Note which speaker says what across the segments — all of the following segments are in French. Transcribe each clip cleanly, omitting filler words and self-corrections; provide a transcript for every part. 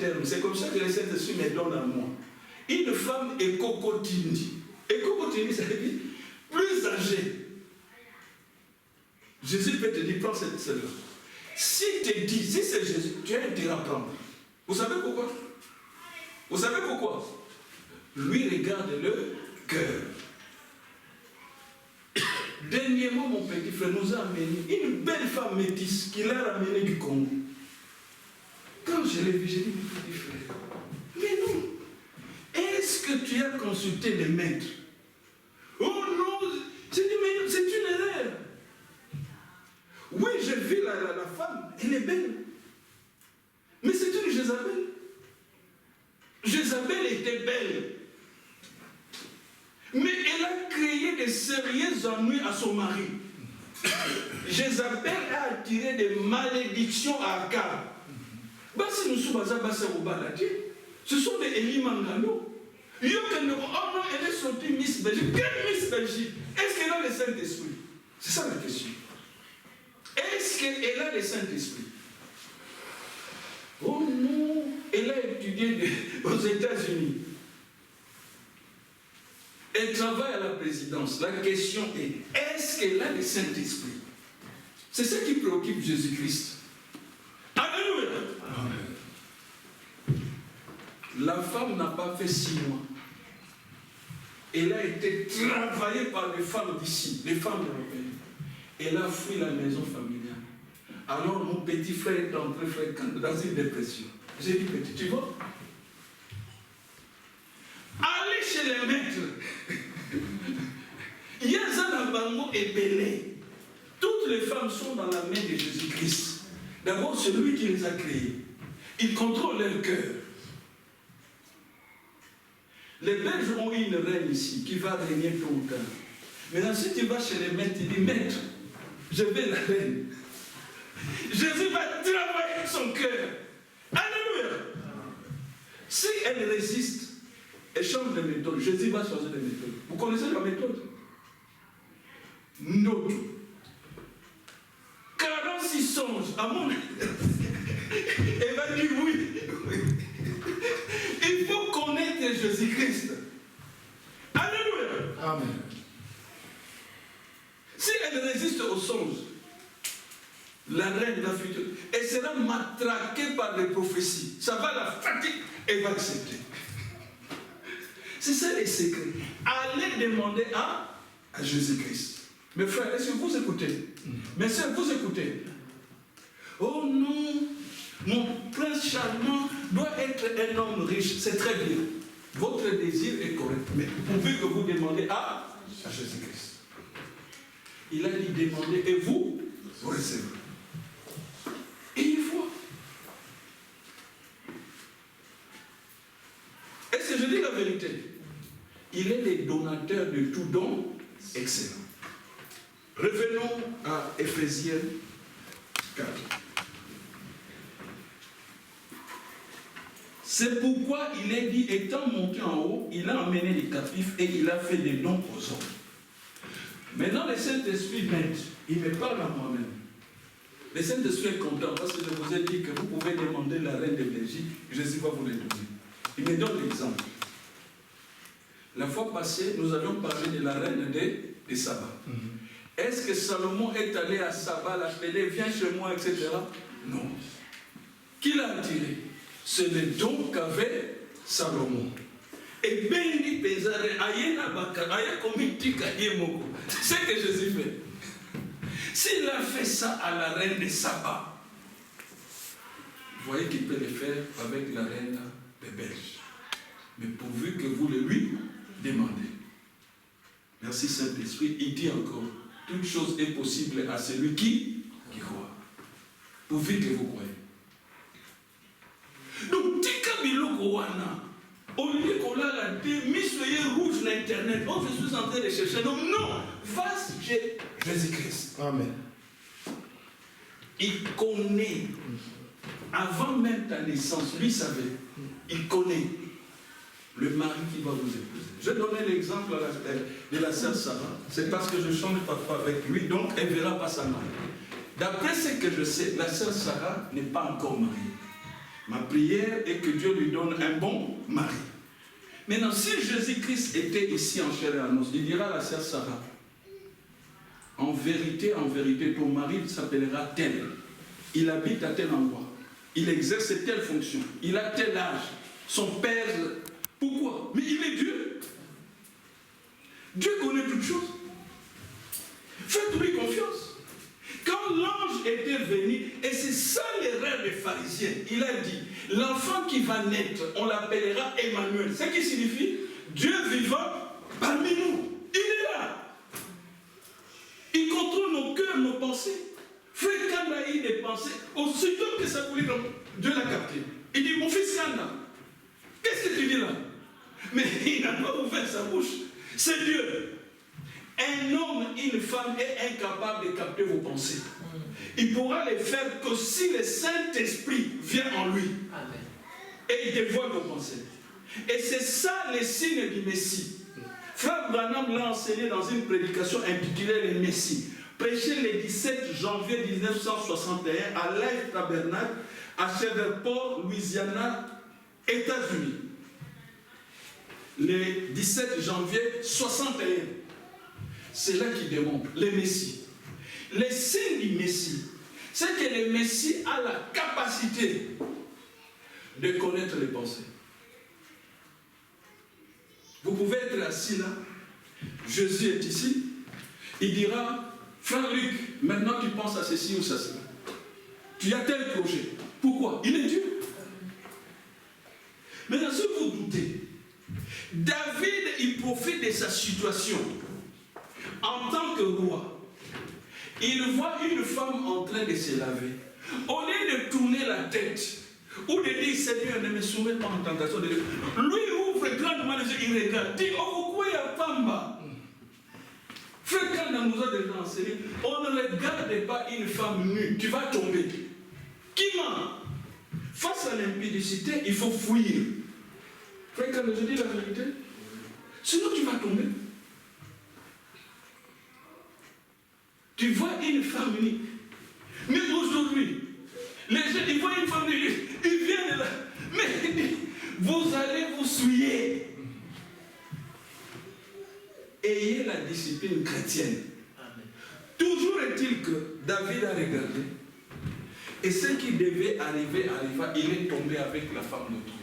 Speaker 1: terme. C'est comme ça que le Saint-Esprit me donne à moi. Une femme est cocotini. Et cocotini, ça veut dire plus âgée. Jésus peut te dire, prends celle-là. S'il te dit, si c'est Jésus, tu as intérêt à prendre. Vous savez pourquoi? Vous savez pourquoi? Lui regarde le cœur. Dernièrement, mon petit frère nous a amené une belle femme métisse qu'il a ramenée du Congo. Quand je l'ai vu, j'ai dit, mon petit frère, mais non, est-ce que tu as consulté les maîtres? Oh non, j'ai dit, mais c'est une erreur. Oui, j'ai vu la femme, elle est belle. Mais c'est une Jézabel. Jézabel était belle. Mais elle a créé de sérieux ennuis à son mari. Jézabel a attiré des malédictions à Akab. Ce sont des Élie Mangano. Oh non, elle est sortie Miss Belgique. Quelle Miss Belgique? Est-ce qu'elle a le Saint-Esprit? C'est ça la question. Est-ce qu'elle a le Saint-Esprit? Oh non, elle a étudié aux États-Unis. Elle travaille à la présidence. La question est, est-ce qu'elle a le Saint-Esprit? C'est ce qui préoccupe Jésus-Christ. Alléluia. Amen. La femme n'a pas fait 6 mois. Elle a été travaillée par les femmes d'ici, les femmes européennes. Elle a fui la maison familiale. Alors mon petit frère est entré dans une dépression. J'ai dit, petit, tu vois? Allez chez les maîtres. Yazana Bango est belé. Toutes les femmes sont dans la main de Jésus-Christ. D'abord, c'est lui qui les a créées. Il contrôle leur cœur. Les Belges ont eu une reine ici qui va régner tôt ou tard. Maintenant, si tu vas chez les maîtres, tu dis, maître, je vais la reine. Jésus va travailler son cœur. Alléluia. Si elle résiste, elle change de méthode. Jésus va changer de méthode. Vous connaissez la méthode? Note. 46 songes. À mon elle va dire oui. Il faut connaître Jésus-Christ. Alléluia. Amen. Si elle résiste aux songes, la reine va fuir. Elle sera matraquée par les prophéties. Ça va la fatiguer. Elle va accepter. C'est ça les secrets. Allez demander à Jésus-Christ. Mes frères, est-ce que vous écoutez? Mes sœurs, vous écoutez? Oh non, mon prince charmant doit être un homme riche. C'est très bien. Votre désir est correct. Mais pourvu que vous demandez à Jésus-Christ. Il a dit demandez et vous recevez. Et il faut. Est-ce que je dis la vérité? Il est le donateur de tout don excellent. Revenons à Éphésiens 4. C'est pourquoi il est dit, étant monté en haut, il a emmené les captifs et il a fait des dons aux hommes. Maintenant, le Saint-Esprit m'aide. Il me parle à moi-même. Le Saint-Esprit est content parce que je vous ai dit que vous pouvez demander la reine de Belgique. Jésus va vous les donner. Il me donne l'exemple. La fois passée, nous avions parlé de la reine de Saba. Est-ce que Salomon est allé à Saba, l'appeler, viens chez moi, etc. Non. Qui l'a attiré? C'est le don qu'avait Salomon. Et Béni Pézare, Ayena Bakar, Aya Komitika Yemoko. C'est ce que Jésus fait. S'il a fait ça à la reine de Saba, vous voyez qu'il peut le faire avec la reine des Belges. Mais pourvu que vous le lui demandez. Merci Saint-Esprit. Il dit encore, toute chose est possible à celui qui croit. Pourvu que vous croyez. Donc, Tika Biloko Wana, au lieu qu'on a la démissoyée rouge sur Internet, oh, je suis en train de chercher. Donc, non, va chez Jésus-Christ. Amen. Il connaît, avant même ta naissance, lui savait, il connaît le mari qui va vous épouser. Je donnais l'exemple de la sœur Sarah. C'est parce que je change parfois avec lui, donc elle verra pas sa mari. D'après ce que je sais, la sœur Sarah n'est pas encore mariée. Ma prière est que Dieu lui donne un bon mari. Maintenant, si Jésus-Christ était ici en chair et en os, il dira à la sœur Sarah, en vérité, ton mari s'appellera tel. Il habite à tel endroit. Il exerce telle fonction. Il a tel âge. Son père... Pourquoi? Mais il est Dieu. Dieu connaît toutes choses. Faites-lui confiance. Quand l'ange était venu, et c'est ça l'erreur des pharisiens, il a dit, l'enfant qui va naître, on l'appellera Emmanuel. Ce qui signifie Dieu vivant parmi nous. Il est là. Il contrôle nos cœurs, nos pensées. Frère Kanda a eu des pensées, aussitôt que ça voulait, Dieu l'a capté. Il dit, mon fils Kanda, qu'est-ce que tu dis là? Mais il n'a pas ouvert sa bouche. C'est Dieu. Un homme, une femme est incapable de capter vos pensées. Il pourra les faire que si le Saint-Esprit vient en lui. Amen. Et il dévoile vos pensées. Et c'est ça le signe du Messie. Frère Branham l'a enseigné dans une prédication intitulée Le Messie. Prêché le 17 janvier 1961 à Life Tabernacle à Shreveport, Louisiana, États-Unis. Le 17 janvier 61. C'est là qu'il démontre le Messie. Le signe du Messie, c'est que le Messie a la capacité de connaître les pensées. Vous pouvez être assis là, Jésus est ici, il dira, frère Luc, maintenant tu penses à ceci ou à cela. Tu as tel projet. Pourquoi? Il est Dieu. Maintenant, si vous doutez, David, il profite de sa situation. En tant que roi, il voit une femme en train de se laver. Au lieu de tourner la tête, ou de dire, Seigneur, ne me soumets pas en tentation de Dieu. Lui ouvre grandement les yeux, il regarde, dit, oh, pourquoi il y a Pamba? Frère, quand on nous a déjà enseigné, on ne regarde pas une femme nue, tu vas tomber. Qui ment? Face à l'impudicité, il faut fuir. Frère, quand je dis la vérité, sinon tu vas tomber. Tu vois une femme nue. Mais aujourd'hui, les gens, ils voient une femme nue, ils viennent là. Mais vous allez vous souiller. Ayez la discipline chrétienne. Amen. Toujours est-il que David a regardé. Et ce qui devait arriver arriva. Il est tombé avec la femme d'autrui.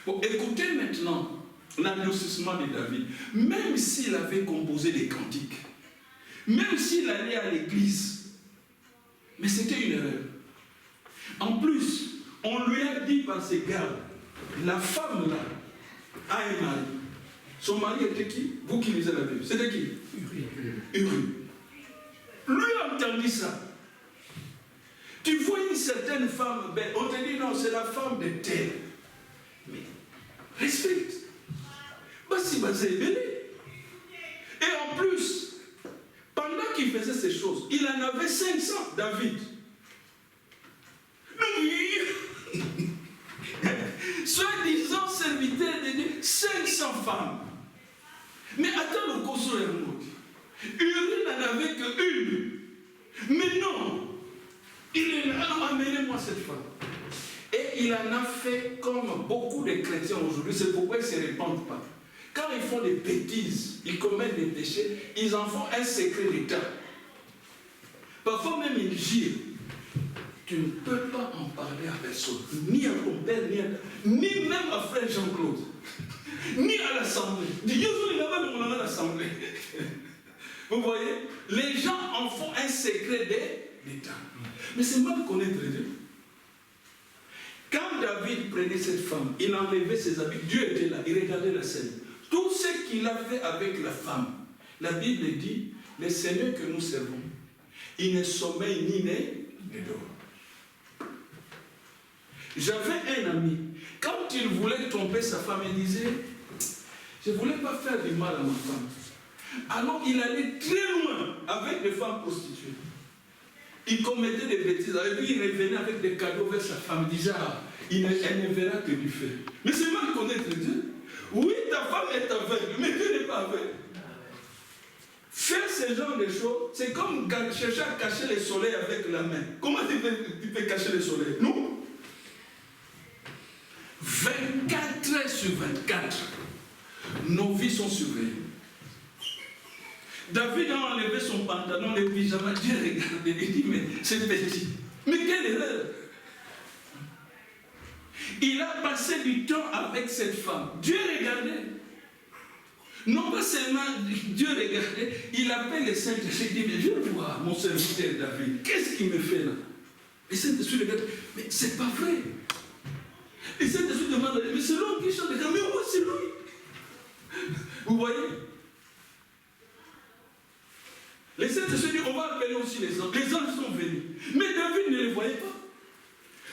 Speaker 1: Bon, écoutez maintenant l'adoucissement de David. Même s'il avait composé des cantiques, même s'il allait à l'église, mais c'était une erreur. En plus, on lui a dit par ses gardes, la femme là a un mari. Son mari était qui? Vous qui lisez la Bible, c'était qui? Uri. Lui a entendu ça. Tu vois une certaine femme belle, on te dit non, c'est la femme de terre. Mais respecte. Basi basé belé. Et en plus, pendant qu'il faisait ces choses, il en avait 500, David. Oui. Soi-disant serviteur de Dieu, 500 femmes. Mais attends le consul et Uri n'en avait qu'une. Mais non. Il est là, amenez-moi cette femme. Et il en a fait comme beaucoup de chrétiens aujourd'hui, c'est pourquoi ils ne se répandent pas. Quand ils font des bêtises, ils commettent des péchés, ils en font un secret d'État. Parfois même ils girent. Tu ne peux pas en parler à personne, ni à ton père, ni même à frère Jean-Claude, ni à l'Assemblée. L'Assemblée. Vous voyez, les gens en font un secret d'État. Mais c'est mal connaître Dieu. Quand David prenait cette femme, il enlevait ses habits, Dieu était là, il regardait la scène. Tout ce qu'il a fait avec la femme, la Bible dit, le Seigneur que nous servons, il ne sommeille ni ne dort. J'avais un ami, quand il voulait tromper sa femme, il disait, je ne voulais pas faire du mal à ma femme. Alors il allait très loin avec des femmes prostituées. Il commettait des bêtises, et puis il revenait avec des cadeaux vers sa femme, il disait, elle ne verra que du feu. Mais c'est mal connaître Dieu. Oui, ta femme est aveugle, mais Dieu n'est pas aveugle. Faire ce genre de choses, c'est comme chercher à cacher le soleil avec la main. Comment tu peux cacher le soleil? Non. 24 heures sur 24, nos vies sont surveillées. David a enlevé son pantalon, le pyjama, Dieu regardait, il dit, mais c'est petit. Mais quelle erreur! Il a passé du temps avec cette femme. Dieu regardait. Non pas seulement Dieu regardait, il appelle les Saint-Esprit, il dit, mais viens voir mon serviteur David, qu'est-ce qu'il me fait là? Les Saint-Esprit regardent, mais c'est pas vrai. Les Saint-Esprit demandent, mais c'est l'homme qui chante, mais moi c'est lui. Vous voyez? Les Saint-Esprit disent, on va appeler aussi les anges. Les anges sont venus. Mais David ne les voyait pas.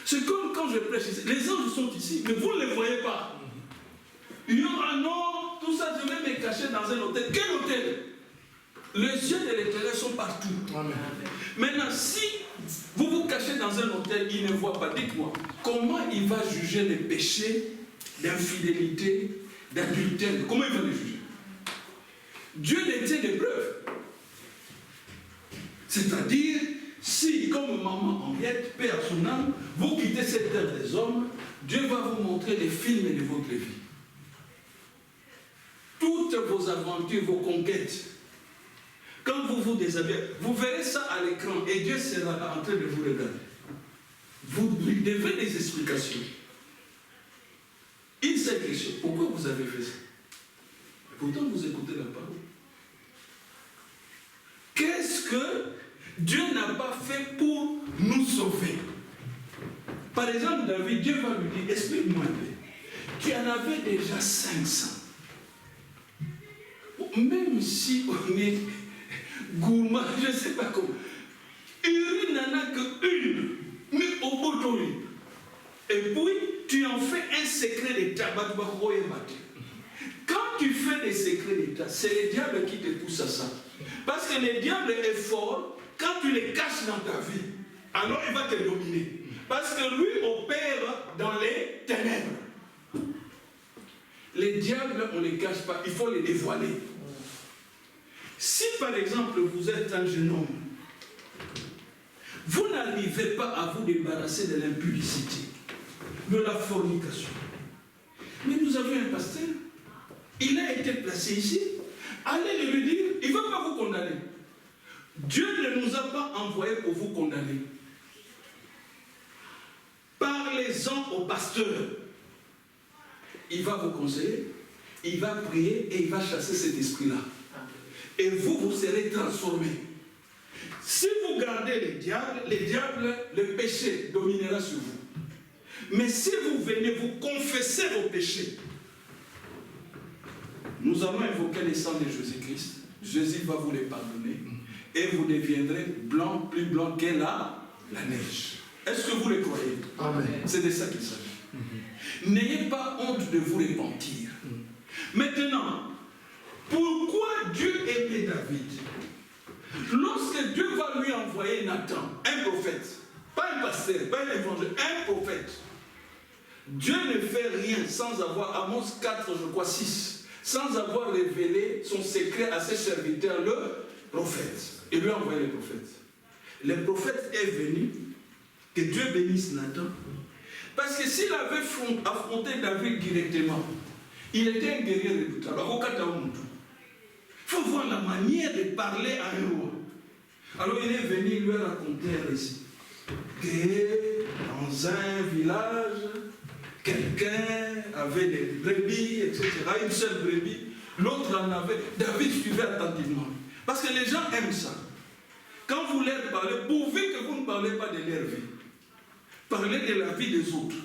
Speaker 1: C'est comme quand je prêche ici. Les anges sont ici, mais vous ne les voyez pas. Il y aura non, tout ça, je vais me cacher dans un hôtel. Quel hôtel? Les yeux de l'Éternel sont partout. Amen. Maintenant, si vous vous cachez dans un hôtel, il ne voit pas. Dites-moi, comment il va juger les péchés d'infidélité, d'adultère? Comment il va les juger? Dieu détient des preuves. C'est-à-dire, si, comme maman Henriette, paix à son âme, vous quittez cette terre des hommes, Dieu va vous montrer les films de votre vie. Toutes vos aventures, vos conquêtes. Quand vous vous déshabillez, vous verrez ça à l'écran et Dieu sera là en train de vous regarder. Vous lui devez des explications. Une seule question, pourquoi vous avez fait ça? Et pourtant vous écoutez la parole. Qu'est-ce que Dieu n'a pas fait pour nous sauver? Par exemple, David, Dieu va lui dire, explique-moi un peu. Tu en avais déjà 500. Même si on est gourmand, je ne sais pas comment. Uri n'en a qu'une, mais au bout de lui. Et puis, tu en fais un secret d'État. Quand tu fais des secrets d'État, c'est le diable qui te pousse à ça. Parce que le diable est fort, quand tu les caches dans ta vie, alors il va te dominer. Parce que lui opère dans les ténèbres. Les diables, on ne les cache pas, il faut les dévoiler. Si par exemple vous êtes un jeune homme, vous n'arrivez pas à vous débarrasser de l'impudicité, de la fornication. Mais nous avons un pasteur, il a été placé ici, allez lui dire, il ne va pas vous condamner. Dieu ne nous a pas envoyés pour vous condamner. Parlez-en au pasteur. Il va vous conseiller, il va prier et il va chasser cet esprit-là. Et vous, vous serez transformés. Si vous gardez le diable, le péché dominera sur vous. Mais si vous venez vous confesser vos péchés, nous allons invoquer le sang de Jésus-Christ. Jésus va vous les pardonner. Et vous deviendrez blanc, plus blanc que la neige. Est-ce que vous le croyez? Amen. C'est de ça qu'il s'agit. N'ayez pas honte de vous repentir. Maintenant, pourquoi Dieu aimait David? Lorsque Dieu va lui envoyer Nathan, un prophète, pas un pasteur, pas un évangile, un prophète, Dieu ne fait rien sans avoir, Amos 4, je crois 6, sans avoir révélé son secret à ses serviteurs, le prophète. Il lui a envoyé le prophète. Le prophète est venu, que Dieu bénisse Nathan, parce que s'il avait affronté David directement, il était un guerrier redoutable. Il faut voir la manière de parler à un roi. Alors il est venu, il lui a raconté un récit. Que dans un village, quelqu'un avait des brebis, etc. Une seule brebis, l'autre en avait. David suivait attentivement. Parce que les gens aiment ça. Quand vous leur parlez, pourvu que vous ne parlez pas de leur vie, parlez de la vie des autres.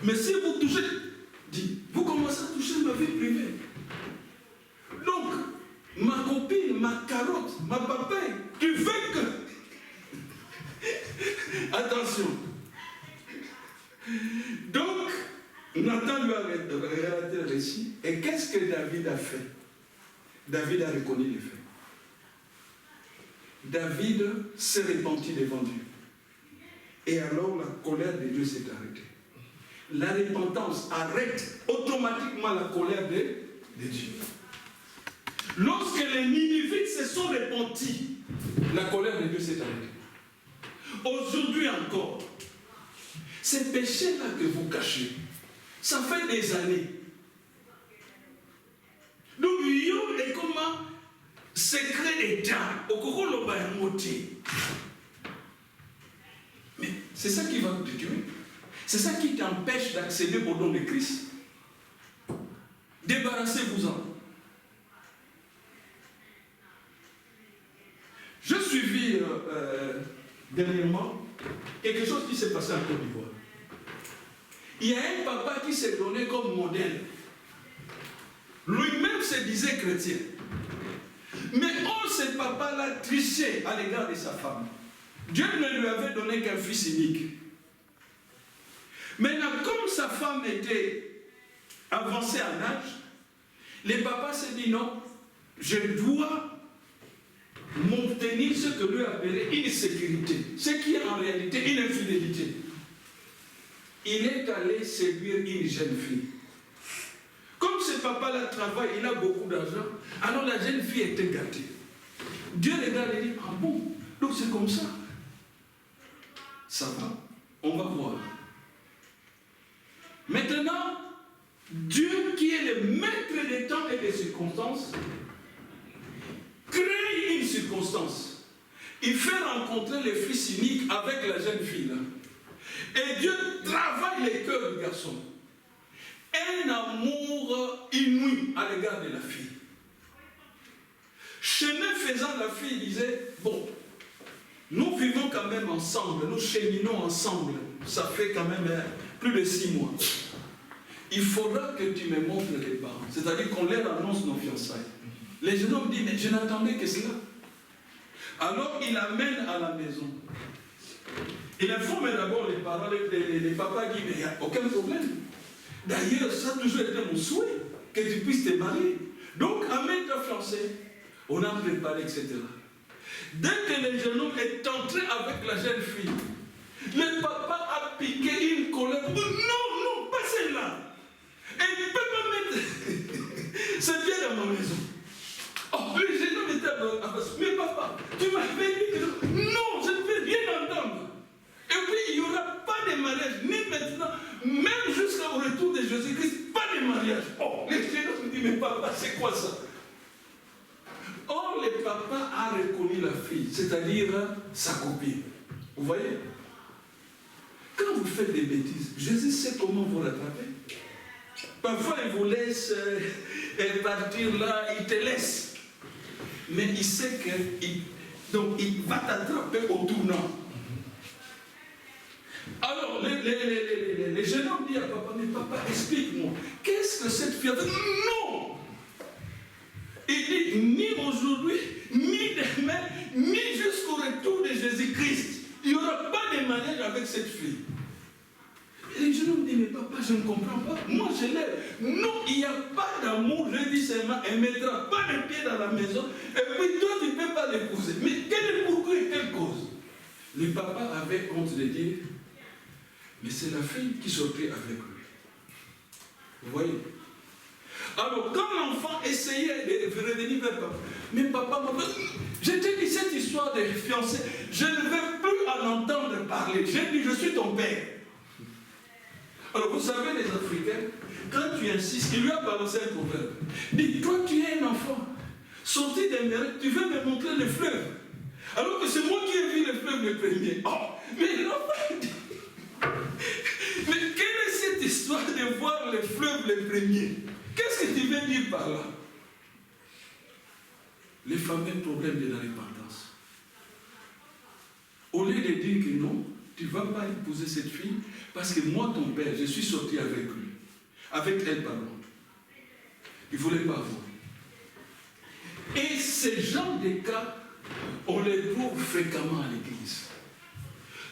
Speaker 1: Mais si vous touchez, vous commencez à toucher ma vie privée. Donc, ma copine, ma carotte, ma papaye, tu veux que... Attention. Donc, Nathan lui a relaté le récit. Et qu'est-ce que David a fait? David a reconnu les faits. David s'est repenti devant Dieu. Et alors la colère de Dieu s'est arrêtée. La repentance arrête automatiquement la colère de Dieu. Lorsque les Ninivites se sont repentis, la colère de Dieu s'est arrêtée. Aujourd'hui encore, ces péchés-là que vous cachez, Ça fait des années. Donc, yo est comment secret d'État. Au cours de mais c'est ça qui va te tuer. C'est ça qui t'empêche d'accéder au don de Christ. Débarrassez-vous-en. Je suivis dernièrement quelque chose qui s'est passé en Côte d'Ivoire. Il y a un papa qui s'est donné comme modèle. Lui-même se disait chrétien. Mais ce papa-là trichait à l'égard de sa femme. Dieu ne lui avait donné qu'un fils unique. Maintenant, comme sa femme était avancée en âge, le papa s'est dit non, je dois m'obtenir ce que lui appelait une sécurité, ce qui est en réalité une infidélité. Il est allé séduire une jeune fille. Comme ce papa-là travaille, il a beaucoup d'argent, alors la jeune fille était gâtée. Dieu regarde et dit, ah bon, donc c'est comme ça. Ça va, on va voir. Maintenant, Dieu qui est le maître des temps et des circonstances, crée une circonstance. Il fait rencontrer le fils unique avec la jeune fille là. Et Dieu travaille les cœurs du garçon. Un amour inouï à l'égard de la fille. Chemin faisant, la fille disait, bon, nous vivons quand même ensemble, nous cheminons ensemble, ça fait quand même plus de 6 mois. Il faudra que tu me montres les parents, c'est-à-dire qu'on leur annonce nos fiançailles. Les jeunes hommes disent, mais je n'attendais que cela. Alors il amène à la maison. Il informe d'abord les parents, les papas disent, mais il n'y a aucun problème. D'ailleurs, ça a toujours été mon souhait, que tu puisses te marier. Donc, amène ta fiancée. On a préparé, etc. Dès que le jeune homme est entré avec la jeune fille, le papa a piqué une colère. Non, non, pas celle-là. Elle ne peut pas mettre ses pieds dans ma maison. Oh, le jeune homme était à mais papa, tu m'avais dit que non, je ne peux rien entendre. Et puis, il n'y aura pas de mariage, ni maintenant, même jusqu'au retour de Jésus-Christ, pas de mariage. Oh, les jeunes hommes me disent, mais papa, c'est quoi ça? Or, le papa a reconnu la fille, c'est-à-dire sa copine. Vous voyez? Quand vous faites des bêtises, Jésus sait comment vous rattraper. Parfois, il vous laisse partir là, il te laisse. Mais il sait il va t'attraper au tournant. Alors, les jeunes hommes disent à papa, mais papa, explique-moi, qu'est-ce que cette fille a fait? Non! Il dit, ni aujourd'hui, ni demain, ni jusqu'au retour de Jésus-Christ, il n'y aura pas de mariage avec cette fille. Et les jeunes hommes disent, mais papa, je ne comprends pas. Moi, je l'aime. Non, il n'y a pas d'amour. Je dis seulement, elle ne mettra pas de pied dans la maison. Et puis toi, tu ne peux pas l'épouser. Mais quel est pourquoi et quelle cause? Le papa avait honte de dire, mais c'est la fille qui sortait avec lui. Vous voyez? Alors, quand l'enfant essayait de revenir vers papa, mais papa, je t'ai dit cette histoire de fiancé, je ne veux plus en entendre parler. J'ai dit, je suis ton père. Alors, vous savez, les Africains, quand tu insistes, il lui a balancé un proverbe. Dit, toi, tu es un enfant, sorti des mers, tu veux me montrer le fleuve. Alors que c'est moi qui ai vu le fleuve le premier. Oh, mais l'enfant dit, mais quelle est cette histoire de voir le fleuve le premier? Qu'est-ce que tu veux dire par là? Les fameux problèmes de la repentance. Au lieu de dire que non, tu ne vas pas épouser cette fille, parce que moi, ton père, je suis sorti avec lui. Avec elle, pardon. Il ne voulait pas voir. Et ce genre de cas, on les trouve fréquemment à l'église.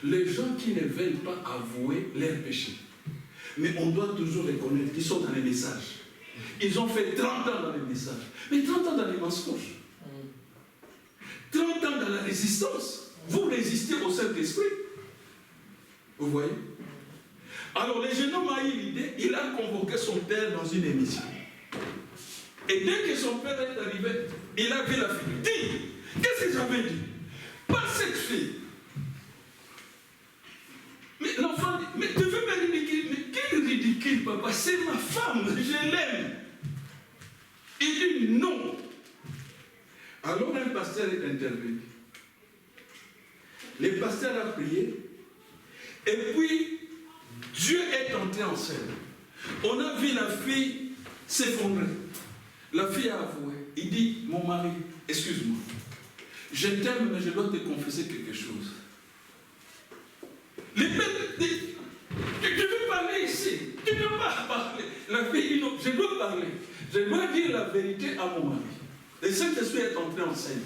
Speaker 1: Les gens qui ne veulent pas avouer leurs péchés. Mais on doit toujours reconnaître qu'ils sont dans les messages. Ils ont fait 30 ans dans les messages. Mais 30 ans dans les mensonges. 30 ans dans la résistance. Vous résistez au Saint-Esprit. Vous voyez? Alors, le jeune homme a eu l'idée, il a convoqué son père dans une émission. Et dès que son père est arrivé, il a vu la fille. Dis, qu'est-ce que j'avais dit? Pas cette fille. Mais l'enfant dit, mais tu veux me ridiculiser? Mais quel ridicule? ridicule, papa, c'est ma femme, je l'aime. Il dit non. Alors un pasteur est intervenu. Le pasteur a prié. Et puis, Dieu est entré en scène. On a vu la fille s'effondrer. La fille a avoué. Il dit, mon mari, excuse-moi, je t'aime, mais je dois te confesser quelque chose. Tu veux parler ici. Tu ne peux pas parler. La fille dit, non, je dois parler. Je dois dire la vérité à mon mari. Le Saint-Esprit est entré en scène.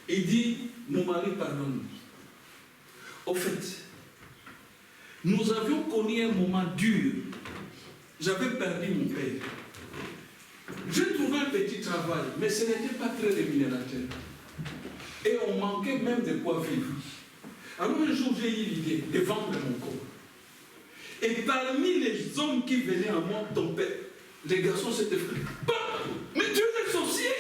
Speaker 1: Il dit, mon mari, pardonne-nous. Au fait, nous avions connu un moment dur. J'avais perdu mon père. J'ai trouvé un petit travail, mais ce n'était pas très rémunérateur. Et on manquait même de quoi vivre. Alors un jour, j'ai eu l'idée de vendre mon corps. Et parmi les hommes qui venaient à moi, ton père, les garçons s'étaient fait. Mais tu es sorcier!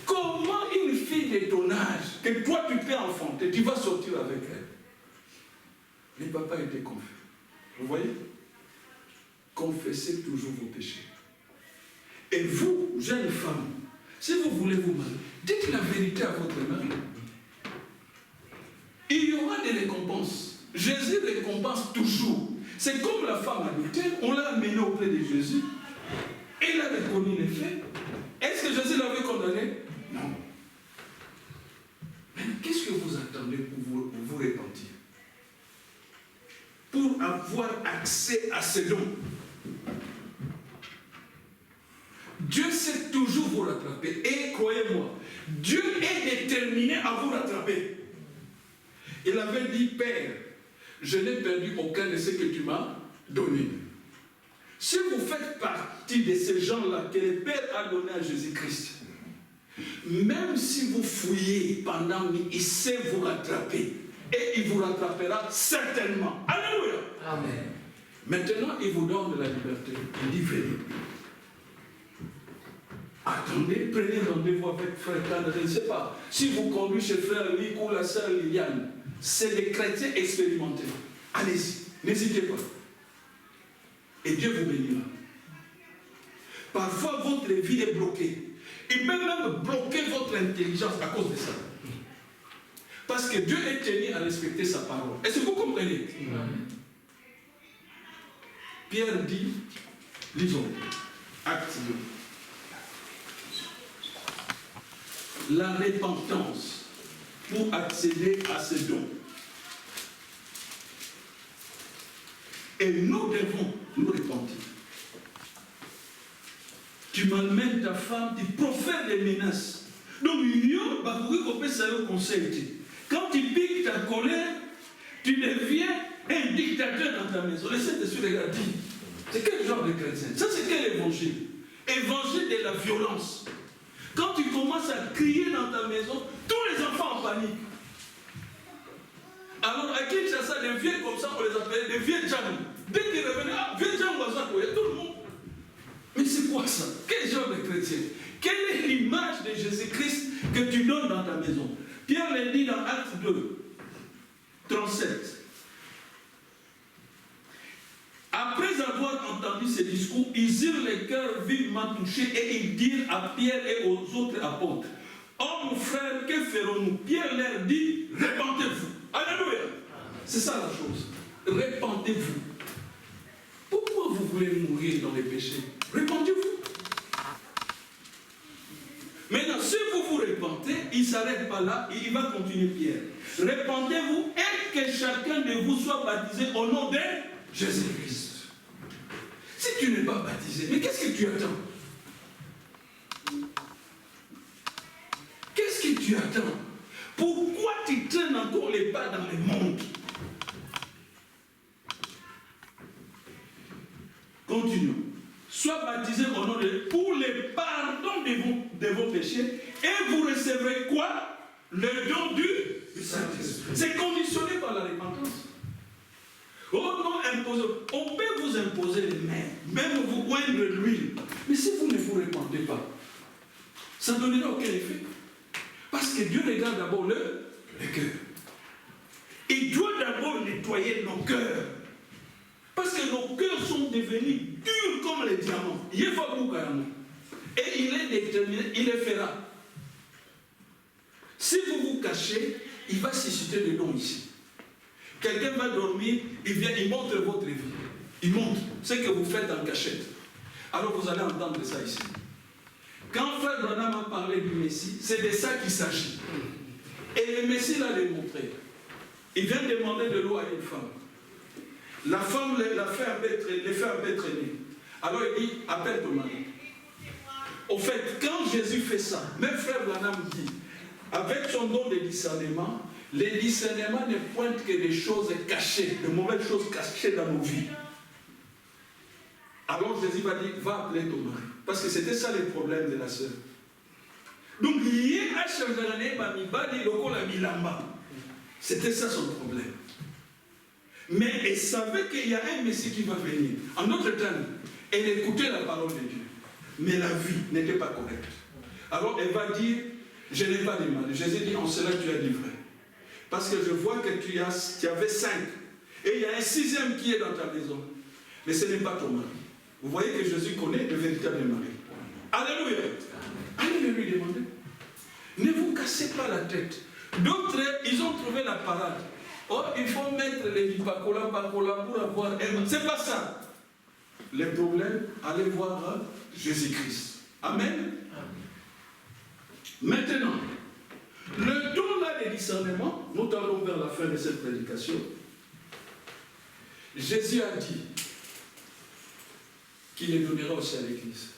Speaker 1: Comment une fille de ton âge, que toi tu peux enfanter, tu vas sortir avec elle? Les papas étaient confus. Vous voyez? Confessez toujours vos péchés. Et vous, jeunes femmes, si vous voulez vous marier, dites la vérité à votre mari. Il y aura des récompenses. Jésus récompense toujours. C'est comme la femme adultère, on l'a amenée auprès de Jésus. Elle a reconnu les faits. Est-ce que Jésus l'avait condamné? Non. Mais qu'est-ce que vous attendez pour vous repentir? Pour avoir accès à ces dons. Dieu sait toujours vous rattraper. Et croyez-moi, Dieu est déterminé à vous rattraper. Il avait dit, Père, je n'ai perdu aucun de ce que tu m'as donné. Si vous faites partie de ces gens-là que le Père a donné à Jésus-Christ, même si vous fouillez pendant une nuit, il sait vous rattraper. Et il vous rattrapera certainement. Alléluia.
Speaker 2: Amen.
Speaker 1: Maintenant, il vous donne de la liberté. Il dit, venez. Attendez, prenez rendez-vous avec frère Tane, je ne sais pas. Si vous conduisez chez frère Lick ou la sœur Liliane, c'est des chrétiens expérimentés. Allez-y, n'hésitez pas. Et Dieu vous bénira. Parfois, votre vie est bloquée. Il peut même bloquer votre intelligence à cause de ça. Parce que Dieu est tenu à respecter sa parole. Est-ce que vous comprenez? Pierre dit, lisons, acte 2. La repentance pour accéder à ces dons. Et nous devons nous repentir. Tu malmènes ta femme, tu profères des menaces. Donc, quand tu piques ta colère, tu deviens un dictateur dans ta maison. Le Saint-Esprit regarde, dit, c'est quel genre de chrétien? Ça, c'est quel évangile? Évangile de la violence. Quand tu commences à crier dans ta maison, tous les enfants en panique. Alors, à Kinshasa, des vieux comme ça, on les appelle des vieux Djamou. Dès qu'ils revenaient, ah, vieux Djamou, il y a tout le monde. Mais c'est quoi ça? Quel genre de chrétien? Quelle est l'image de Jésus-Christ que tu donnes dans ta maison? Pierre le dit dans Acte 2, 37. Après avoir entendu ces discours, ils eurent les cœurs vivement touchés et ils dirent à Pierre et aux autres apôtres, oh mon frère, que ferons-nous? Pierre leur dit, répentez-vous. Alléluia. C'est ça la chose. Répentez-vous. Pourquoi vous voulez mourir dans les péchés? Répentez-vous. Maintenant, si vous vous répentez, il ne s'arrête pas là, il va continuer Pierre. Répentez-vous et que chacun de vous soit baptisé au nom de Jésus-Christ. Si tu n'es pas baptisé, mais qu'est-ce que tu attends? Qu'est-ce que tu attends? Pourquoi tu traînes encore les pas dans le monde? Continuons. Sois baptisé au nom de pour le pardon de vos péchés et vous recevrez quoi? Le don du Saint-Esprit. C'est conditionné par la repentance. Oh non, imposé. On peut vous imposer les mains, même vous oindre l'huile. Mais si vous ne vous repentez pas, ça ne donnera aucun effet. Parce que Dieu regarde d'abord le cœur. Il doit d'abord nettoyer nos cœurs Parce que nos cœurs sont devenus durs comme les diamants. Et il est déterminé, il le fera. Si vous vous cachez, il va susciter des dons ici. Quelqu'un va dormir, il vient, il montre votre vie. Il montre ce que vous faites en cachette. Alors vous allez entendre ça ici. Quand Frère Branham a parlé du Messie, c'est de ça qu'il s'agit. Et le Messie l'a démontré. Il vient demander de l'eau à une femme. La femme les fait un peu traîner. Alors il dit, appelle ton mari. Au fait, quand Jésus fait ça, même Frère Branham dit, avec son don de discernement, les discernements ne pointent que des choses cachées, de mauvaises choses cachées dans nos vies. Alors Jésus va dire, va appeler ton mari. Parce que c'était ça le problème de la sœur. Donc, c'était ça son problème. Mais elle savait qu'il y a un Messie qui va venir. En d'autres termes, elle écoutait la parole de Dieu. Mais la vie n'était pas correcte. Alors elle va dire, je n'ai pas demandé. Jésus dit, en cela tu as livré. Parce que je vois que tu avais 5. Et il y a un 6e qui est dans ta maison. Mais ce n'est pas ton mari. Vous voyez que Jésus connaît le véritable mari. Alléluia. Allez le lui demander. Ne vous cassez pas la tête. D'autres, ils ont trouvé la parade. Oh, il faut mettre les vipacola pour avoir un... C'est pas ça. Les problèmes, allez voir Jésus-Christ. Amen. Maintenant, le don là des discernements, nous allons vers la fin de cette prédication. Jésus a dit qu'il les donnera aussi à l'Église.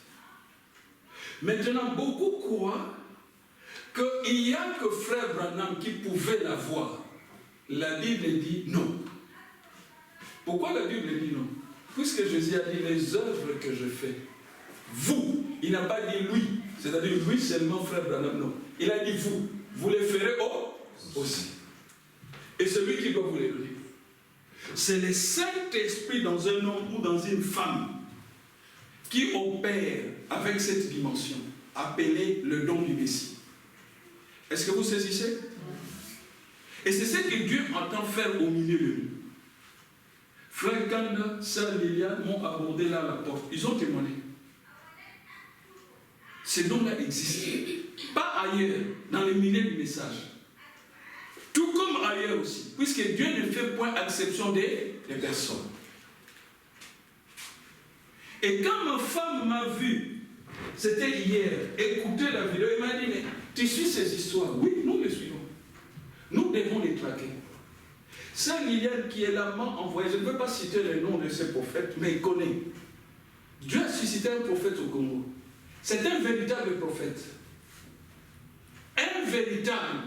Speaker 1: Maintenant, beaucoup croient qu'il n'y a que Frère Branham qui pouvait l'avoir. La Bible dit non. Pourquoi la Bible dit non? Puisque Jésus a dit les œuvres que je fais, vous, il n'a pas dit lui, c'est-à-dire lui seulement Frère Branham, non. Il a dit vous, vous les ferez aussi. Et celui qui doit vous les donner, c'est le Saint-Esprit dans un homme ou dans une femme qui opère avec cette dimension, appelée le don du Messie. Est-ce que vous saisissez? Et c'est ce que Dieu entend faire au milieu de nous. Frère Kanda, Sœur Liliane m'ont abordé là à la porte. Ils ont témoigné. Ces dons-là existent. Pas ailleurs, dans les milieux du message. Tout comme ailleurs aussi. Puisque Dieu ne fait point exception des personnes. Et quand ma femme m'a vu, c'était hier, écouter la vidéo, elle m'a dit, mais tu suis ces histoires? Oui, nous les suivons. Nous devons les traquer. Saint Liliane qui est là m'a envoyé, je ne peux pas citer le nom de ce prophète, mais il connaît. Dieu a suscité un prophète au Congo. C'est un véritable prophète. Un véritable.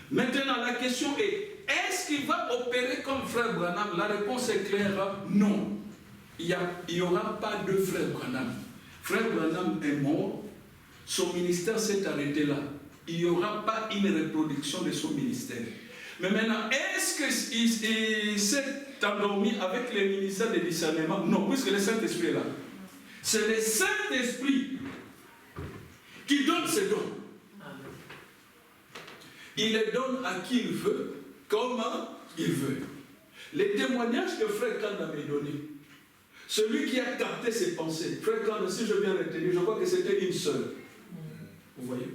Speaker 1: Maintenant, la question est, est-ce qu'il va opérer comme Frère Branham? La réponse est claire, non. Il n'y aura pas de Frère Branham. Frère Branham est mort, son ministère s'est arrêté là. Il n'y aura pas une reproduction de son ministère. Mais maintenant, est-ce qu'il s'est endormi avec le ministère de discernement? Non, puisque le Saint-Esprit est là. C'est le Saint-Esprit qui donne ses dons. Il les donne à qui il veut, comment il veut. Les témoignages que Frère Kanda m'a donné, celui qui a capté ses pensées, Frère Kanda, si je viens retenir, je crois que c'était une sœur. Vous voyez?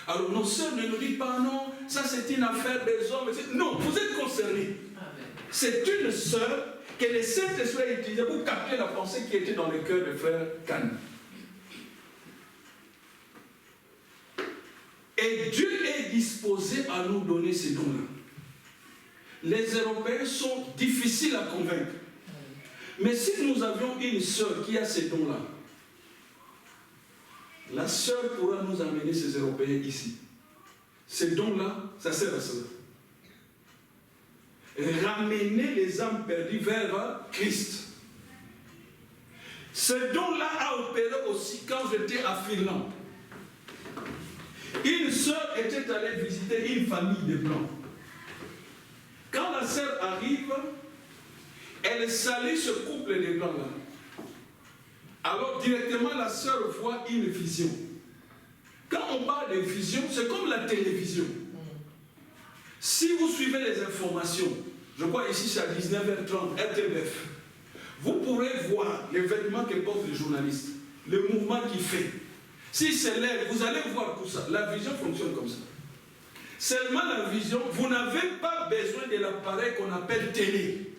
Speaker 1: Alors nos sœurs ne nous disent pas non, ça c'est une affaire des hommes. Non, vous êtes concernés. C'est une sœur que le Saint-Esprit a utilisé pour capter la pensée qui était dans le cœur de Frère Kanda. Et Dieu est disposé à nous donner ces dons-là. Les Européens sont difficiles à convaincre. Mais si nous avions une sœur qui a ces dons-là, la sœur pourra nous amener ces Européens ici. Ces dons-là, ça sert à cela. Ramener les âmes perdues vers Christ. Ce don-là a opéré aussi quand j'étais à Finlande. Une sœur était allée visiter une famille de blancs. Quand la sœur arrive, elle salue ce couple de blancs-là. Alors directement la sœur voit une vision. Quand on parle de vision, c'est comme la télévision. Si vous suivez les informations, je crois ici c'est à 19h30, RTBF, vous pourrez voir les vêtements que portent les journalistes, le mouvement qu'il fait. Si c'est l'air, vous allez voir tout ça. La vision fonctionne comme ça. Seulement la vision, vous n'avez pas besoin de l'appareil qu'on appelle télé.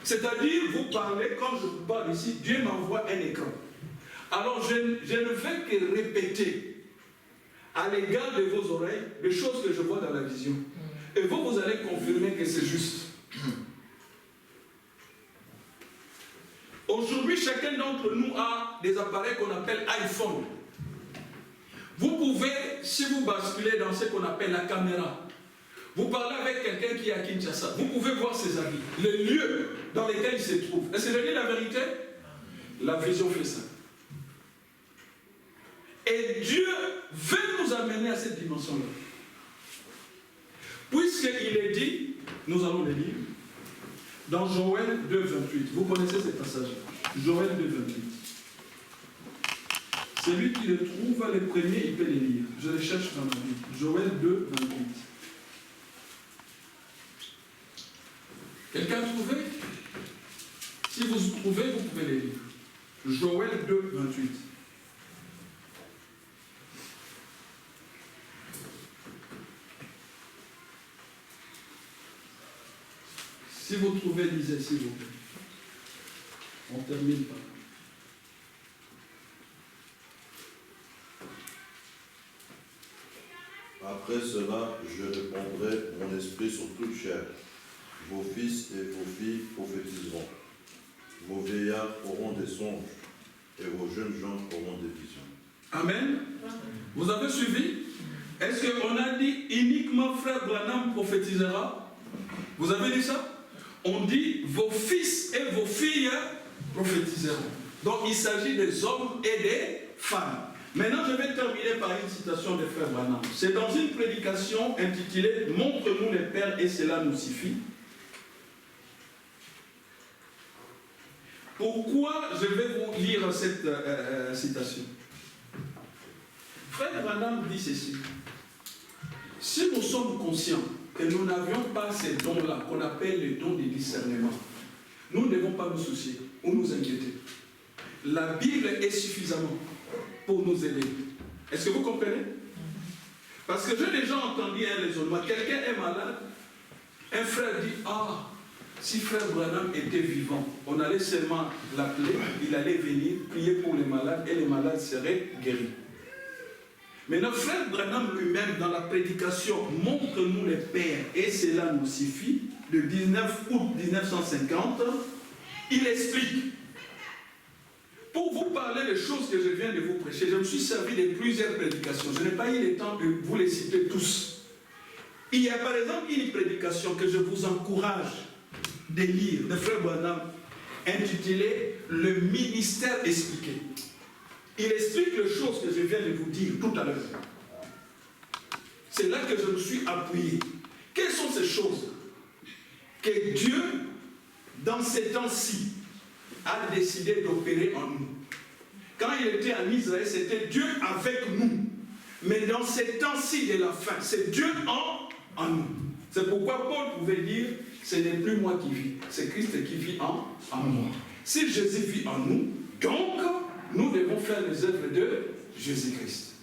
Speaker 1: C'est-à-dire, vous parlez, comme je vous parle ici, Dieu m'envoie un écran. Alors, je ne fais que répéter à l'égard de vos oreilles les choses que je vois dans la vision. Et vous, vous allez confirmer que c'est juste. Aujourd'hui, chacun d'entre nous a des appareils qu'on appelle iPhone. Vous pouvez, si vous basculez dans ce qu'on appelle la caméra, vous parlez avec quelqu'un qui est à Kinshasa, vous pouvez voir ses habits, les lieux dans lesquels il se trouve. Est-ce que je dis la vérité? La vision fait ça. Et Dieu veut nous amener à cette dimension-là. Puisqu'il est dit, nous allons le lire, dans Joël 2, 28. Vous connaissez ce passage-là. Joël 2, 28. Celui qui le trouve, le premier, il peut les lire. Je les cherche dans ma Bible. Joël 2, 28. Quelqu'un a trouvé? Si vous trouvez, vous pouvez les lire. Joël 2, 28. Si vous trouvez, lisez, s'il vous plaît. On termine par là.
Speaker 2: Après cela, je répandrai mon esprit sur toute chair. Vos fils et vos filles prophétiseront. Vos vieillards auront des songes et vos jeunes gens auront des visions.
Speaker 1: Amen. Vous avez suivi? Est-ce qu'on a dit uniquement frère Branham prophétisera? Vous avez dit ça? On dit vos fils et vos filles prophétiseront. Donc il s'agit des hommes et des femmes. Maintenant, je vais terminer par une citation de frère Branham. C'est dans une prédication intitulée « Montre-nous les pères et cela nous suffit ». Pourquoi je vais vous lire cette citation? Frère Branham dit ceci. Si nous sommes conscients que nous n'avions pas ces dons-là, qu'on appelle les dons de discernement, nous ne devons pas nous soucier ou nous inquiéter. La Bible est suffisamment pour nous aider. Est-ce que vous comprenez? Parce que j'ai déjà entendu un raisonnement. Quelqu'un est malade, un frère dit, ah, si frère Branham était vivant, on allait seulement l'appeler, il allait venir prier pour les malades et les malades seraient guéris. Mais notre frère Branham lui-même, dans la prédication « Montre-nous les pères et cela nous suffit », le 19 août 1950, il explique. Pour vous parler des choses que je viens de vous prêcher, je me suis servi de plusieurs prédications. Je n'ai pas eu le temps de vous les citer tous. Il y a par exemple une prédication que je vous encourage de lire, de frère Branham, intitulée « Le ministère expliqué ». Il explique les choses que je viens de vous dire tout à l'heure. C'est là que je me suis appuyé. Quelles sont ces choses que Dieu, dans ces temps-ci, a décidé d'opérer en nous? Quand il était en Israël, c'était Dieu avec nous. Mais dans ces temps-ci de la fin, c'est Dieu en nous. C'est pourquoi Paul pouvait dire, ce n'est plus moi qui vis, c'est Christ qui vit en moi. Si Jésus vit en nous, donc, nous devons faire les œuvres de Jésus-Christ.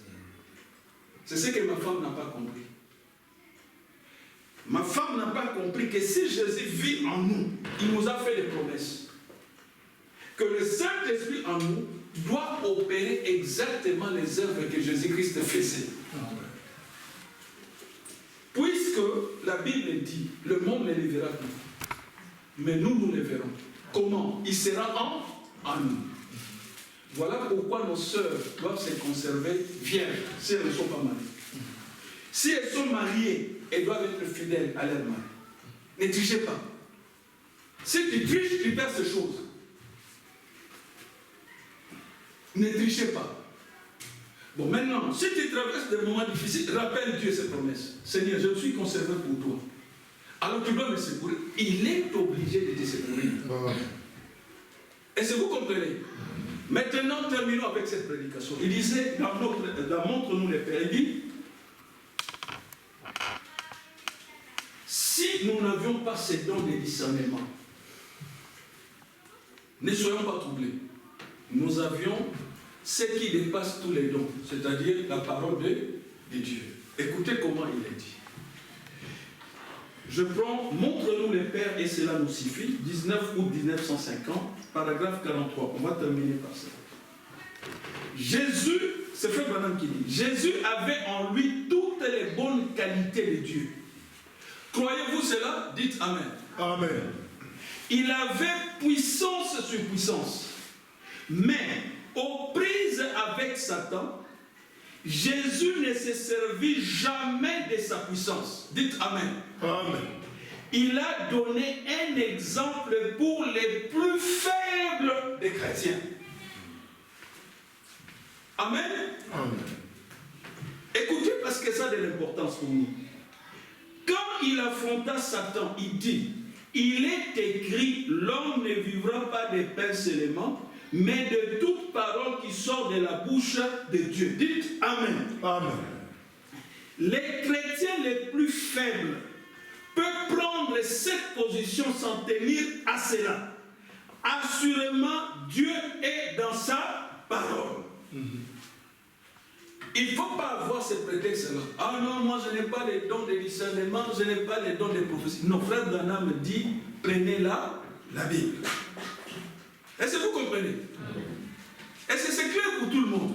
Speaker 1: C'est ce que ma femme n'a pas compris. Ma femme n'a pas compris que si Jésus vit en nous, il nous a fait des promesses. Que le Saint-Esprit en nous doit opérer exactement les œuvres que Jésus-Christ faisait. Puisque la Bible dit, le monde ne les verra plus. Mais nous les verrons. Comment? Il sera en nous. Voilà pourquoi nos sœurs doivent se conserver vierges si elles ne sont pas mariées. Si elles sont mariées, elles doivent être fidèles à leur mari. Ne trichez pas. Si tu triches, tu perds ces choses. Ne trichez pas. Bon, maintenant, si tu traverses des moments difficiles, rappelle Dieu ses promesses. Seigneur, je me suis conservé pour toi. Alors tu dois me secourir. Il est obligé de te secourir. Est-ce que vous comprenez? Maintenant, terminons avec cette prédication. Il disait, dans Montre-nous les pères, il dit, si nous ne n'avions pas ces dons de discernement, ne soyons pas troublés. Nous avions ce qui dépasse tous les dons, c'est-à-dire la parole de Dieu. Écoutez comment il est dit. Je prends, montre-nous les pères et cela nous suffit, 19 août 1950, paragraphe 43. On va terminer par ça. Jésus, c'est Frère Branham qui dit, Jésus avait en lui toutes les bonnes qualités de Dieu. Croyez-vous cela? Dites Amen.
Speaker 3: Amen.
Speaker 1: Il avait puissance sur puissance. Mais, aux prises avec Satan, Jésus ne se servit jamais de sa puissance. Dites Amen.
Speaker 3: Amen.
Speaker 1: Il a donné un exemple pour les plus faibles des chrétiens. Amen.
Speaker 3: Amen.
Speaker 1: Écoutez, parce que ça a de l'importance pour nous. Quand il affronta Satan, il dit, il est écrit, l'homme ne vivra pas de pain seulement, mais de toute parole qui sort de la bouche de Dieu. Dites Amen.
Speaker 3: Amen.
Speaker 1: Les chrétiens les plus faibles peuvent prendre cette position sans tenir à cela. Assurément, Dieu est dans sa parole. Il ne faut pas avoir ce prétexte-là. Ah non, moi je n'ai pas les dons de discernement, je n'ai pas les dons de prophétie. Non, Frère Branham me dit, prenez la Bible. Est-ce que vous comprenez? Est-ce que c'est clair pour tout le monde?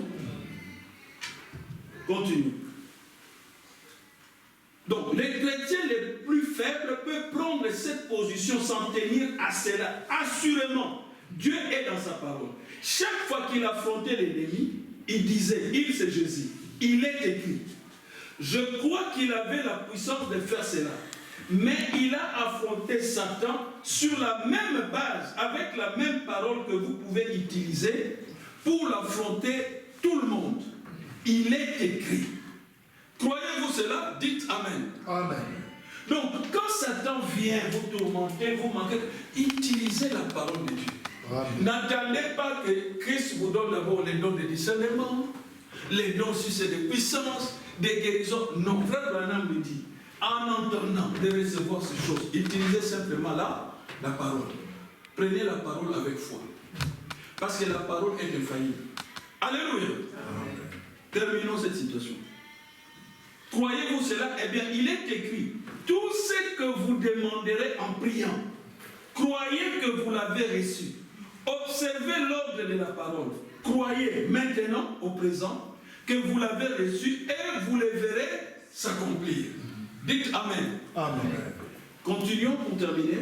Speaker 1: Continue. Donc, les chrétiens les plus faibles peuvent prendre cette position sans tenir à cela. Assurément, Dieu est dans sa parole. Chaque fois qu'il affrontait l'ennemi, il disait, il c'est Jésus, il est écrit. Je crois qu'il avait la puissance de faire cela. Mais il a affronté Satan sur la même base, avec la même parole que vous pouvez utiliser pour l'affronter tout le monde. Il est écrit. Croyez-vous cela? Dites Amen.
Speaker 3: Amen.
Speaker 1: Donc, quand Satan vient vous tourmenter, vous manquez, utilisez la parole de Dieu. N'attendez pas que Christ vous donne d'abord les dons de discernement, les dons si c'est de puissance, des guérisons. Non, Frère Branham me dit, en entendant de recevoir ces choses, utilisez simplement la parole. Prenez la parole avec foi. Parce que la parole est infaillible. Alléluia. Amen. Terminons cette situation. Croyez-vous cela? Eh bien, il est écrit, tout ce que vous demanderez en priant, croyez que vous l'avez reçu. Observez l'ordre de la parole. Croyez maintenant, au présent, que vous l'avez reçu et vous le verrez s'accomplir. Dites Amen.
Speaker 3: Amen.
Speaker 1: Continuons pour terminer.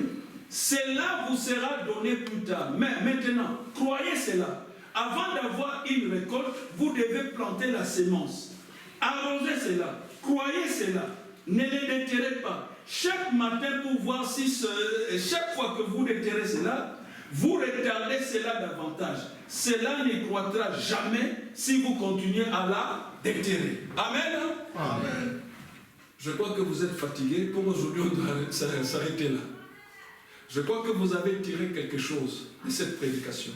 Speaker 1: Cela vous sera donné plus tard. Mais maintenant, croyez cela. Avant d'avoir une récolte, vous devez planter la sémence. Arrosez cela. Croyez cela. Ne le déterrez pas. Chaque matin pour voir si chaque fois que vous déterrez cela, vous retardez cela davantage. Cela ne croîtra jamais si vous continuez à la déterrer. Amen.
Speaker 3: Amen.
Speaker 1: Je crois que vous êtes fatigués. Pour aujourd'hui, on doit s'arrêter là. Je crois que vous avez tiré quelque chose de cette prédication.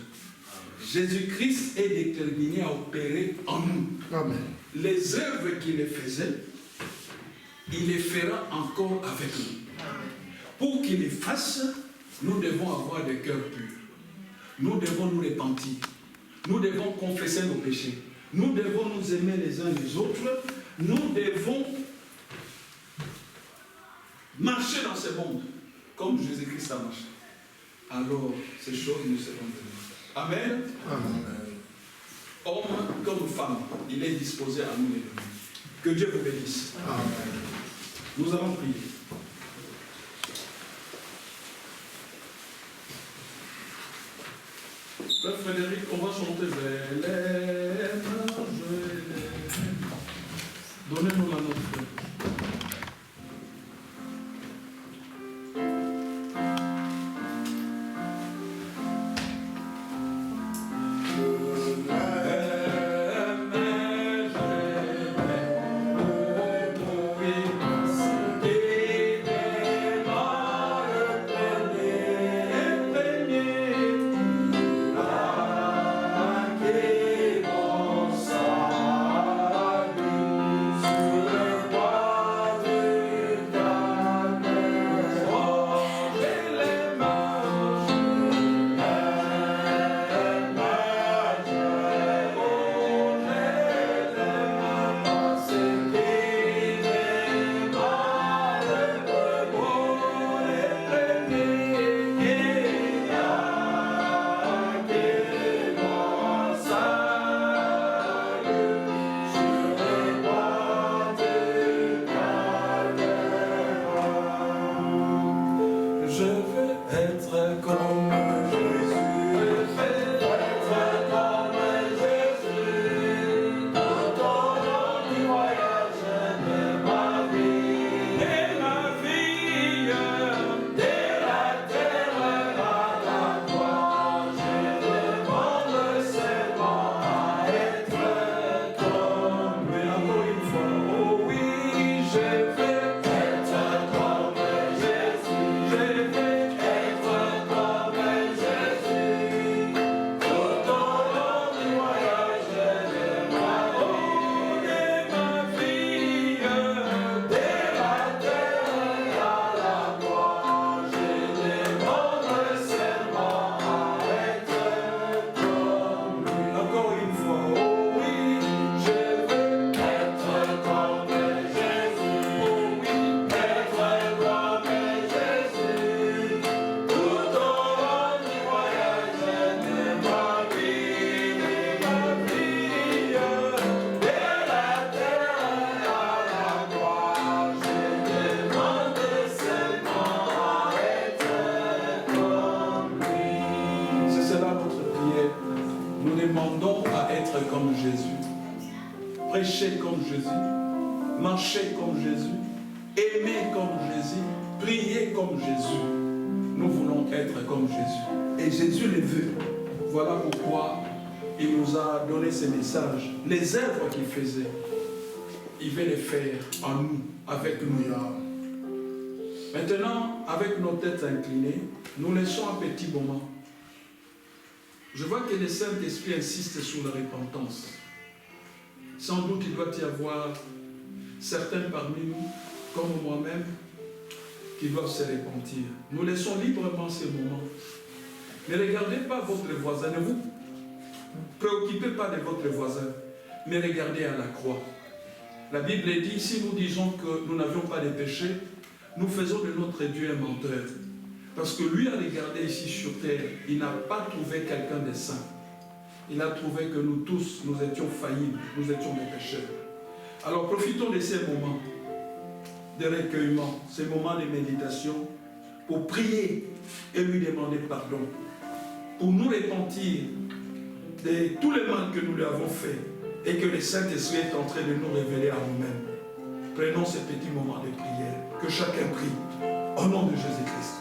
Speaker 1: Jésus-Christ est déterminé à opérer en nous.
Speaker 3: Amen.
Speaker 1: Les œuvres qu'il faisait, il les fera encore avec nous. Pour qu'il les fasse, nous devons avoir des cœurs purs. Nous devons nous repentir. Nous devons confesser nos péchés. Nous devons nous aimer les uns les autres. Nous devons marcher dans ce monde comme Jésus-Christ a marché. Alors, ces choses nous seront données. Amen.
Speaker 3: Amen.
Speaker 1: Homme comme femme, il est disposé à nous les donner. Que Dieu vous bénisse.
Speaker 3: Amen.
Speaker 1: Nous allons prier. Frère Frédéric, on va chanter vers les donnez-nous la note. demandons à être comme Jésus. Prêcher comme Jésus, marcher comme Jésus, aimer comme Jésus, prier comme Jésus. Nous voulons être comme Jésus. Et Jésus les veut. Voilà pourquoi il nous a donné ces messages. Les œuvres qu'il faisait, il veut les faire en nous, avec nous. Maintenant, avec nos têtes inclinées, nous laissons un petit moment. Je vois que le Saint-Esprit insiste sur la repentance. Sans doute, il doit y avoir certains parmi nous, comme moi-même, qui doivent se repentir. Nous laissons librement ces moments. Ne regardez pas votre voisin, ne vous préoccupez pas de votre voisin, mais regardez à la croix. La Bible dit, si nous disons que nous n'avions pas de péché, nous faisons de notre Dieu un menteur. Parce que lui a regardé ici sur terre, il n'a pas trouvé quelqu'un de saint. Il a trouvé que nous tous, nous étions faillibles, nous étions des pécheurs. Alors profitons de ces moments de recueillement, ces moments de méditation, pour prier et lui demander pardon, pour nous repentir de tous les mal que nous lui avons fait et que le Saint-Esprit est en train de nous révéler à nous-mêmes. Prenons ces petits moments de prière, que chacun prie, au nom de Jésus-Christ.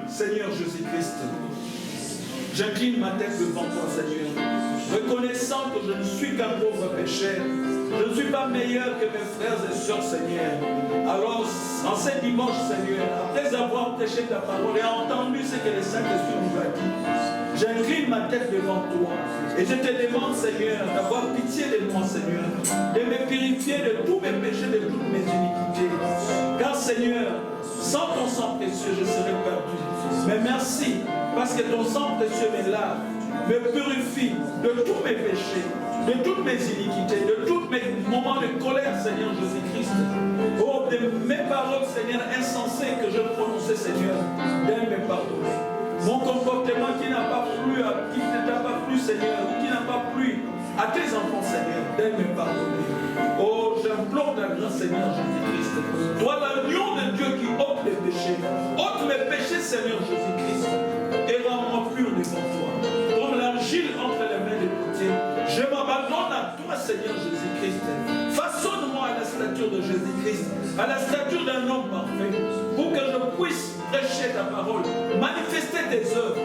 Speaker 1: Seigneur Jésus-Christ, j'incline ma tête devant toi, Seigneur, reconnaissant que je ne suis qu'un pauvre pécheur. Je ne suis pas meilleur que mes frères et sœurs, Seigneur. Alors, en ce dimanche, Seigneur, après avoir prêché ta parole et entendu ce que le Saint-Esprit nous a dit, j'incline ma tête devant toi. Et je te demande, Seigneur, d'avoir pitié de moi, Seigneur, de me purifier de tous mes péchés, de toutes mes iniquités. Car, Seigneur, sans ton sang précieux, je serais perdu. Mais merci, parce que ton sang précieux me lave, me purifie de tous mes péchés, de toutes mes iniquités, de tous mes moments de colère, Seigneur Jésus-Christ. Oh, de mes paroles, Seigneur, insensées que je prononçais, Seigneur, d'aide me pardonner. Mon comportement qui n'a pas plu, qui ne t'a pas plu, Seigneur, ou qui n'a pas plu à tes enfants, Seigneur, d'aide me pardonner. Oh, j'implore ta grâce, Seigneur Jésus-Christ. Toi, l'agneau de Dieu qui ôte les péchés, ôte mes péchés, Seigneur Jésus-Christ, et rends-moi pur devant toi. Comme l'argile entre les mains des potiers, je m'abandonne à toi, Seigneur Jésus-Christ. Façonne-moi à la stature de Jésus-Christ, à la stature d'un homme parfait, pour que je puisse prêcher ta parole, manifester tes œuvres,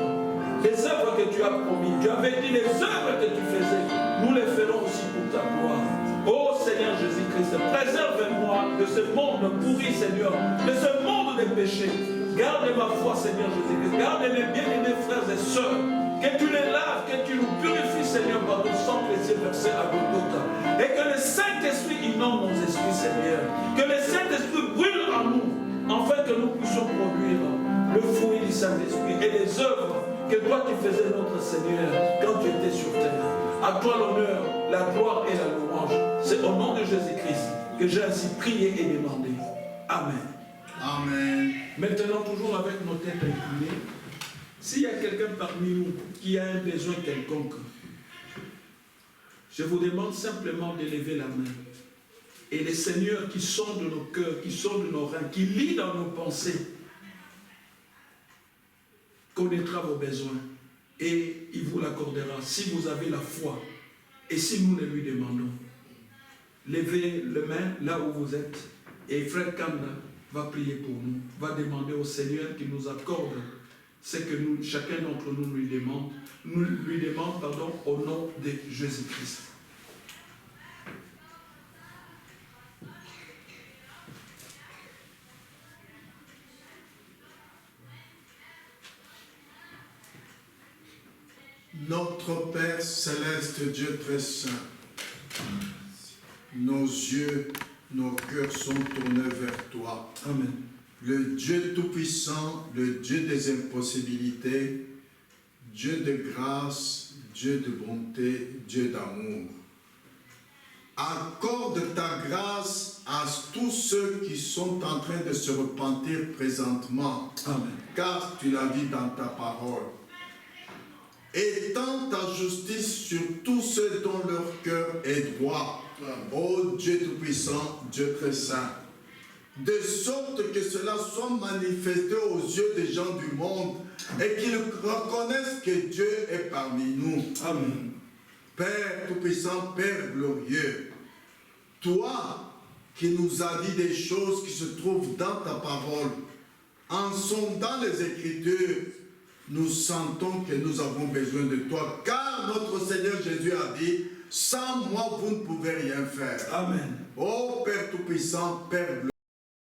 Speaker 1: les œuvres que tu as promis. Tu avais dit les œuvres que tu faisais, nous les ferons aussi pour ta gloire. Oh Seigneur Jésus-Christ, préserve-moi de ce monde pourri, Seigneur, de ce monde des péchés. Garde ma foi, Seigneur Jésus-Christ. Garde mes bien-aimés frères et sœurs. Que tu les laves, que tu nous purifies, Seigneur, par ton sang précieux versé à Golgotha. Et que le Saint-Esprit inonde nos esprits, Seigneur. Que le Saint-Esprit brûle en nous, afin que nous puissions produire le fruit du Saint-Esprit et les œuvres que toi tu faisais, notre Seigneur, quand tu étais sur terre. À toi l'honneur, la gloire et la louange. C'est au nom de Jésus-Christ que j'ai ainsi prié et demandé. Amen.
Speaker 3: Amen.
Speaker 1: Maintenant, toujours avec nos têtes inclinées, s'il y a quelqu'un parmi nous qui a un besoin quelconque, je vous demande simplement de lever la main. Et le Seigneur qui sonde nos cœurs, qui sonde nos reins, qui lit dans nos pensées, connaîtra vos besoins et il vous l'accordera si vous avez la foi et si nous le lui demandons. Levez les mains là où vous êtes et Frère Kanda va prier pour nous, va demander au Seigneur qu'il nous accorde ce que nous, chacun d'entre nous lui demande, au nom de Jésus-Christ.
Speaker 3: Notre Père céleste, Dieu très saint, nos yeux, nos cœurs sont tournés vers toi.
Speaker 1: Amen.
Speaker 3: Le Dieu tout-puissant, le Dieu des impossibilités, Dieu de grâce, Dieu de bonté, Dieu d'amour. Accorde ta grâce à tous ceux qui sont en train de se repentir présentement.
Speaker 1: Amen.
Speaker 3: Car tu l'as dit dans ta parole. Étends ta justice sur tous ceux dont leur cœur est droit. Ô Dieu tout-puissant, Dieu très saint. De sorte que cela soit manifesté aux yeux des gens du monde et qu'ils reconnaissent que Dieu est parmi nous.
Speaker 1: Amen.
Speaker 3: Père Tout-Puissant, Père glorieux, toi qui nous as dit des choses qui se trouvent dans ta parole, en sondant les Écritures, nous sentons que nous avons besoin de toi, car notre Seigneur Jésus a dit, sans moi vous ne pouvez rien faire.
Speaker 1: Amen.
Speaker 3: Ô Père Tout-Puissant, Père glorieux,